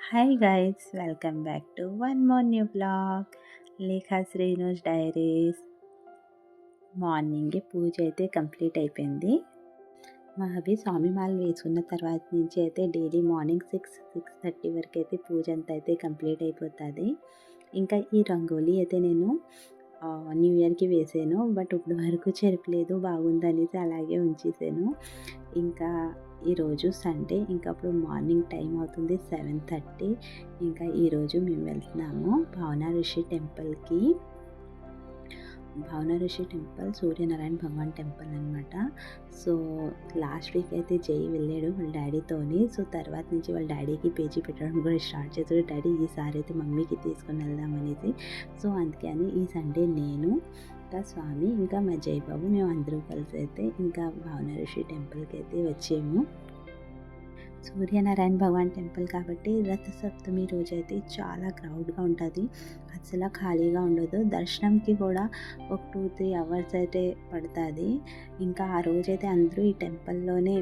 Hi guys, welcome back to one more new blog. Lekha Srinu's diaries. మార్నింగే పూజ అయితే complete అయిపోయింది. మా హబీ స్వామి మాల వేసుకున్న తర్వాత నుంచి అయితే డైలీ మార్నింగ్ 6-6:30 వరకు అయితే పూజ అంతా అయితే కంప్లీట్ అయిపోతుంది. ఇంకా ఈ రంగోలీ అయితే నేను న్యూ ఇయర్కి వేసాను, బట్ ఇప్పుడు వరకు చెరపలేదు, బాగుందనేసి అలాగే ఉంచేసాను. ఇంకా ఈరోజు సండే, ఇంకా అప్పుడు మార్నింగ్ టైం అవుతుంది 7:30. ఇంకా ఈరోజు మేము వెళ్తున్నాము భావన ఋషి టెంపుల్కి. భావన ఋషి టెంపుల్ సూర్యనారాయణ భగవాన్ టెంపుల్ అనమాట. సో లాస్ట్ వీక్ అయితే జై వెళ్ళాడు వాళ్ళ డాడీతోని. సో తర్వాత నుంచి వాళ్ళ డాడీకి పేజీ పెట్టడం కూడా స్టార్ట్ చేశాడు. డాడీ ఈసారి అయితే మమ్మీకి తీసుకుని వెళ్దాం అనేసి. సో అందుకని ఈ సండే నేను ఇంకా స్వామి ఇంకా మా జై బాబు మేము అందరూ కలిసి అయితే ఇంకా భావన ఋషి టెంపుల్కి అయితే వచ్చాము. సూర్యనారాయణ భగవాన్ టెంపుల్ కాబట్టి రథసప్తమి రోజు అయితే చాలా క్రౌడ్గా ఉంటుంది, అసలు ఖాళీగా ఉండదు. దర్శనంకి కూడా ఒక 2-3 అవర్స్ అయితే పడుతుంది. ఇంకా ఆ రోజైతే అందరూ ఈ టెంపుల్లోనే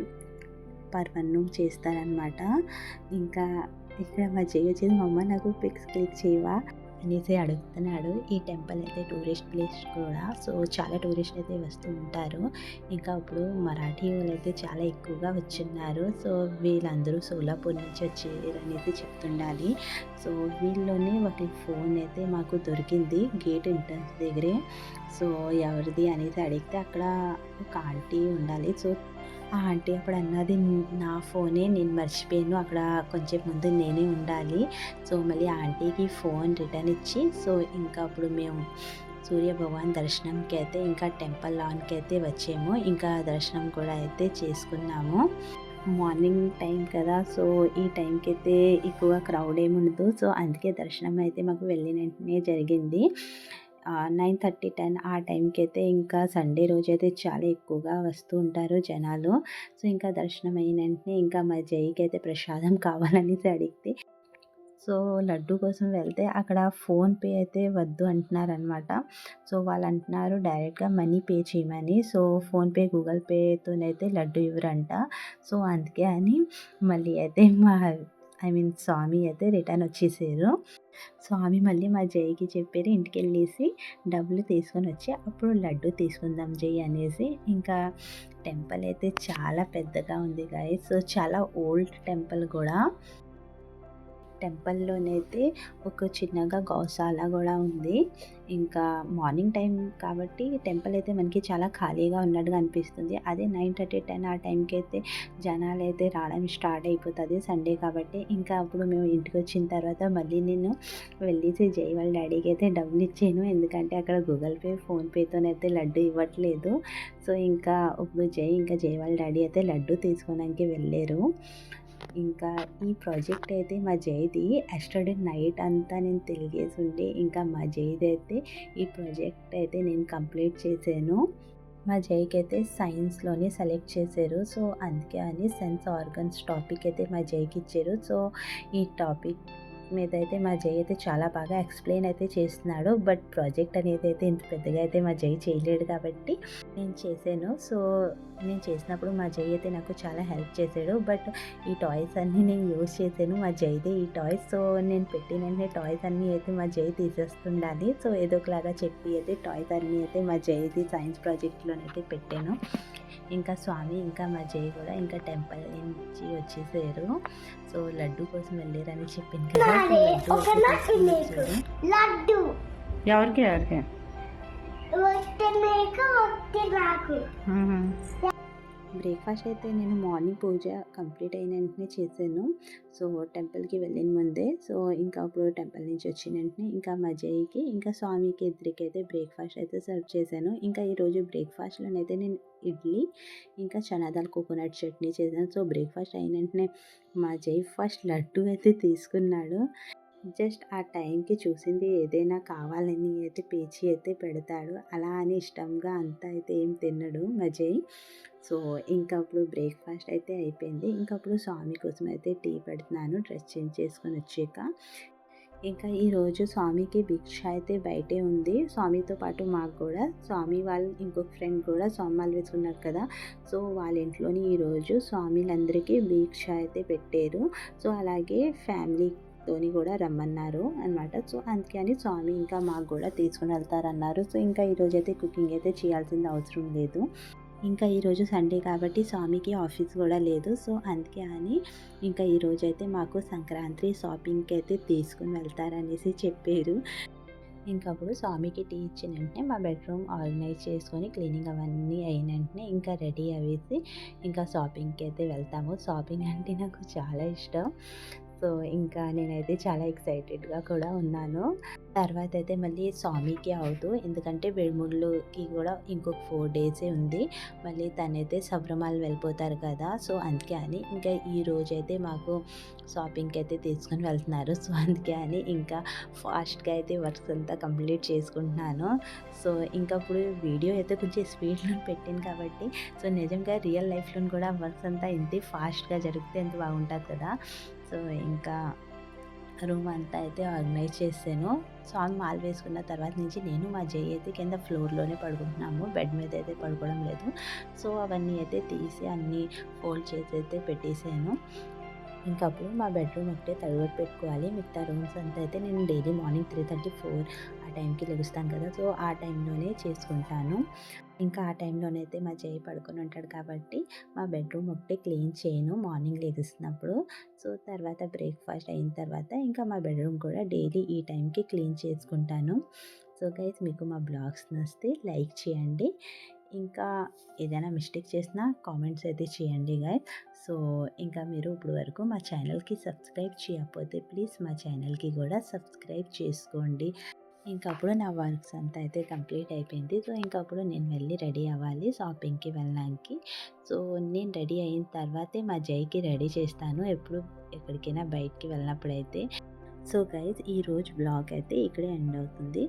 పర్వన్నం చేస్తారనమాట. ఇంకా ఇక్కడ మా జయ వచ్చేది, మా అమ్మ నాకు పిక్స్ క్లిక్ చేయవా అనేసి అడుగుతున్నాడు. ఈ టెంపుల్ అయితే టూరిస్ట్ ప్లేస్ కూడా, సో చాలా టూరిస్టులు అయితే వస్తూ ఉంటారు. ఇంకా ఇప్పుడు మరాఠీ వాళ్ళు అయితే చాలా ఎక్కువగా వచ్చున్నారు. సో వీళ్ళందరూ సోలాపూర్ నుంచి వచ్చారు అనేసి చెప్తుండాలి. సో వీళ్ళలోనే ఒక ఫోన్ అయితే మాకు దొరికింది గేట్ ఎంట్రన్స్ దగ్గరే. సో ఎవరిది అనేసి అడిగితే అక్కడ ఒక ఆంటీ ఉండాలి. సో ఆ ఆంటీ అప్పుడు అన్నది, నా ఫోనే నేను మర్చిపోయాను, అక్కడ కొంచెం ముందు నేనే ఉండాలి. సో మళ్ళీ ఆంటీకి ఫోన్ రిటర్న్ ఇచ్చి, సో ఇంకా అప్పుడు మేము సూర్య భగవాన్ దర్శనంకి అయితే ఇంకా టెంపుల్ లాన్కి అయితే వచ్చాము. ఇంకా దర్శనం కూడా అయితే చేసుకున్నాము. మార్నింగ్ టైం కదా, సో ఈ టైంకి అయితే ఎక్కువ క్రౌడ్ ఏమి ఉండదు. సో అందుకే దర్శనం అయితే మాకు వెళ్ళిన వెంటనే జరిగింది. 9:30-10 ఆ టైంకి అయితే ఇంకా సండే రోజు అయితే చాలా ఎక్కువగా వస్తూ ఉంటారు జనాలు. సో ఇంకా దర్శనం అయిన వెంటనే ఇంకా మా జైకి అయితే ప్రసాదం కావాలనేసి అడిగితే, సో లడ్డు కోసం వెళ్తే అక్కడ ఫోన్పే అయితే వద్దు అంటున్నారనమాట. సో వాళ్ళు అంటున్నారు డైరెక్ట్గా మనీ పే చేయమని. సో ఫోన్పే గూగుల్ పేతోనైతే లడ్డు ఇవ్వరంట. సో అందుకే అని మళ్ళీ అయితే స్వామి అయితే రిటర్న్ వచ్చేసారు. స్వామి మళ్ళీ మా జైకి చెప్పారు, ఇంటికి వెళ్ళేసి డబ్బులు తీసుకొని వచ్చి అప్పుడు లడ్డు తీసుకుందాం జై అనేసి. ఇంకా టెంపుల్ అయితే చాలా పెద్దగా ఉంది గాయస్. సో చాలా ఓల్డ్ టెంపుల్ కూడా. టెంపుల్లోనైతే ఒక చిన్నగా గౌశాల కూడా ఉంది. ఇంకా మార్నింగ్ టైం కాబట్టి టెంపుల్ అయితే మనకి చాలా ఖాళీగా ఉన్నట్టుగా అనిపిస్తుంది. అదే 9:30-10 ఆ టైంకి అయితే జనాలు అయితే రావడం స్టార్ట్ అయిపోతుంది, సండే కాబట్టి. ఇంకా అప్పుడు మేము ఇంటికి వచ్చిన తర్వాత మళ్ళీ నేను వెళ్ళేసి జై వాళ్ళ డాడీకి అయితే డబ్బులు ఇచ్చాను, ఎందుకంటే అక్కడ గూగుల్ పే ఫోన్పేతోనైతే లడ్డు ఇవ్వట్లేదు. సో ఇంకా ఇప్పుడు జై వాళ్ళ డాడీ అయితే లడ్డు తీసుకోవడానికి వెళ్ళారు. ఇంకా ఈ ప్రాజెక్ట్ అయితే మా జైది ఎస్టర్డే నైట్ అంతా నేను తిరిగేసి ఉండి ఇంకా మా జైది అయితే ఈ ప్రాజెక్ట్ అయితే నేను కంప్లీట్ చేశాను. మా జైకి అయితే సైన్స్లోనే సెలెక్ట్ చేశారు. సో అందుకే అని సెన్స్ ఆర్గన్స్ టాపిక్ అయితే మా జైకి ఇచ్చారు. సో ఈ టాపిక్ మీద అయితే మా జై అయితే చాలా బాగా ఎక్స్ప్లెయిన్ అయితే చేస్తున్నాడు. బట్ ప్రాజెక్ట్ అనేది అయితే ఇంత పెద్దగా అయితే మా జై చేయలేడు కాబట్టి నేను చేశాను. సో నేను చేసినప్పుడు మా జై అయితే నాకు చాలా హెల్ప్ చేశాడు. బట్ ఈ టాయ్స్ అన్నీ నేను యూజ్ చేశాను, మా జైదే ఈ టాయ్స్. సో నేను పెట్టిన వెంటనే టాయ్స్ అన్నీ అయితే మా జై తీసేస్తుండాలి. సో ఏదో ఒకలాగా చెప్పి అయితే టాయ్స్ అన్నీ అయితే మా జైది సైన్స్ ప్రాజెక్ట్లోనైతే పెట్టాను. ఇంకా స్వామి ఇంకా మా జై కూడా ఇంకా టెంపుల్ నుంచి వచ్చేసారు. సో లడ్డు కోసం వెళ్ళారని చెప్పింది కదా. లడ్డు ఎవరికి ఎవరికి బ్రేక్ఫాస్ట్ అయితే నేను మార్నింగ్ పూజ కంప్లీట్ అయిన వెంటనే చేశాను. సో టెంపుల్కి వెళ్ళిన ముందే. సో ఇంకా అప్పుడు టెంపుల్ నుంచి వచ్చిన వెంటనే ఇంకా మా జైకి ఇంకా స్వామికి ఇద్దరికి అయితే బ్రేక్ఫాస్ట్ అయితే సర్వ్ చేశాను. ఇంకా ఈరోజు బ్రేక్ఫాస్ట్లోనైతే నేను ఇడ్లీ ఇంకా చనాదాల్ కోకోనట్ చట్నీ చేశాను. సో బ్రేక్ఫాస్ట్ అయిన వెంటనే మా జై ఫస్ట్ లడ్డు అయితే తీసుకున్నాడు. జస్ట్ ఆ టైంకి చూసింది ఏదైనా కావాలని అయితే పేచి అయితే పెడతాడు, అలా అని ఇష్టంగా అంతా అయితే ఏం తినడు మా జై. సో ఇంకా అప్పుడు బ్రేక్ఫాస్ట్ అయితే అయిపోయింది. ఇంకా అప్పుడు స్వామి కోసం అయితే టీ పెడుతున్నాను డ్రెస్ చేంజ్ చేసుకొని వచ్చాక. ఇంకా ఈరోజు స్వామికి భిక్ష అయితే బయటే ఉంది, స్వామితో పాటు మాకు కూడా. స్వామి వాళ్ళు ఇంకొక ఫ్రెండ్ కూడా స్వామి వాళ్ళు వేసుకున్నారు కదా, సో వాళ్ళ ఇంట్లోని ఈరోజు స్వామిలందరికీ భిక్ష అయితే పెట్టారు. సో అలాగే ఫ్యామిలీ తోని కూడా రమ్మన్నారు అనమాట. సో, అందుకని స్వామి ఇంకా మాకు కూడా తీసుకొని వెళ్తారన్నారు. సో, ఇంకా ఈరోజైతే కుకింగ్ అయితే చేయాల్సిన అవసరం లేదు. ఇంకా ఈరోజు సండే కాబట్టి స్వామికి ఆఫీస్ కూడా లేదు. సో, అందుకే అని ఇంకా ఈరోజైతే మాకు సంక్రాంతి షాపింగ్‌కి అయితే తీసుకొని వెళ్తారనేసి చెప్పారు. ఇంకప్పుడు స్వామికి టీ ఇచ్చిన వెంటనే మా బెడ్రూమ్ ఆర్గనైజ్ చేసుకొని క్లీనింగ్ అవన్నీ అయిన వెంటనే ఇంకా రెడీ అయ్యేసి ఇంకా షాపింగ్‌కి అయితే వెళ్తాము. షాపింగ్ అంటే నాకు చాలా ఇష్టం. సో, ఇంకా నేనైతే చాలా ఎక్సైటెడ్‌గా కూడా ఉన్నాను. తర్వాతయితే మళ్ళీ స్వామికి అవుతూ ఎందుకంటే బెడుముళ్ళుకి కూడా ఇంకొక 4 డేసే ఉంది. మళ్ళీ తనైతే శబరిమల వెళ్ళిపోతారు కదా! సో, అందుకే అని ఇంకా ఈరోజైతే మాకు షాపింగ్‌కైతే తీసుకొని వెళ్తున్నారు. సో, అందుకే అని ఇంకా ఫాస్ట్‌గా అయితే వర్క్స్ అంతా కంప్లీట్ చేసుకుంటున్నాను. సో, ఇంకా ఇప్పుడు వీడియో అయితే కొంచెం స్పీడ్‌లో పెట్టాను కాబట్టి సో, నిజంగా రియల్ లైఫ్‌లోని కూడా వర్క్స్ అంతా ఇంతే ఫాస్ట్‌గా జరిగితే ఎంత బాగుంటది కదా! సో, ఇంకా రూమ్ అంతా అయితే ఆర్గనైజ్ చేశాను. స్వామి మాల వేసుకున్న తర్వాత నుంచి నేను మా జై అయితే కింద ఫ్లోర్‌లోనే పడుకుంటున్నాము. బెడ్ మీద అయితే పడుకోవడం లేదు. సో, అవన్నీ అయితే తీసి అన్నీ ఫోల్డ్ చేసి అయితే పెట్టేసాను. ఇంకప్పుడు మా బెడ్‌రూమ్ ఒకటే తడిగుడ్డ పెట్టుకోవాలి. మిగతా రూమ్స్ అంతా అయితే నేను డైలీ మార్నింగ్ 3:30, 4 ఆ టైంకి లెగుస్తాను కదా! సో, ఆ టైంలోనే చేసుకుంటాను. ఇంకా ఆ టైంలోనైతే మా జై పడుకొని ఉంటాడు కాబట్టి మా బెడ్‌రూమ్ ఒకటే క్లీన్ చేయను మార్నింగ్ లెగుస్తున్నప్పుడు. సో, తర్వాత బ్రేక్‌ఫాస్ట్ అయిన తర్వాత ఇంకా మా బెడ్‌రూమ్ కూడా డైలీ ఈ టైంకి క్లీన్ చేసుకుంటాను. సో, గైస్ మీకు మా బ్లాగ్స్ నచ్చితే లైక్ చేయండి. ఇంకా ఏదైనా మిస్టేక్ చేసినా కామెంట్స్ అయితే చేయండి గైస్. సో, ఇంకా మీరు ఇప్పుడు వరకు మా ఛానల్‌కి సబ్స్క్రైబ్ చేయకపోతే ప్లీజ్ మా ఛానల్‌కి కూడా సబ్స్క్రైబ్ చేసుకోండి. ఇంకప్పుడు నా వర్క్స్ అంతా అయితే కంప్లీట్ అయిపోయింది. సో, ఇంకప్పుడు నేను వెళ్ళి రెడీ అవ్వాలి షాపింగ్‌కి వెళ్ళడానికి. సో, నేను రెడీ అయిన తర్వాతే మా జైకి రెడీ చేస్తాను. ఎప్పుడు ఎక్కడికైనా బయటికి వెళ్ళినప్పుడైతే. సో, గైస్ ఈరోజు బ్లాగ్ అయితే ఇక్కడే ఎండ్ అవుతుంది.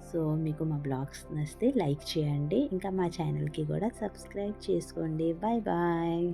సో, మీకు మా బ్లాగ్స్ నచ్చితే లైక్ చేయండి. ఇంకా మా ఛానల్‌కి కూడా సబ్స్క్రైబ్ చేసుకోండి. Bye bye.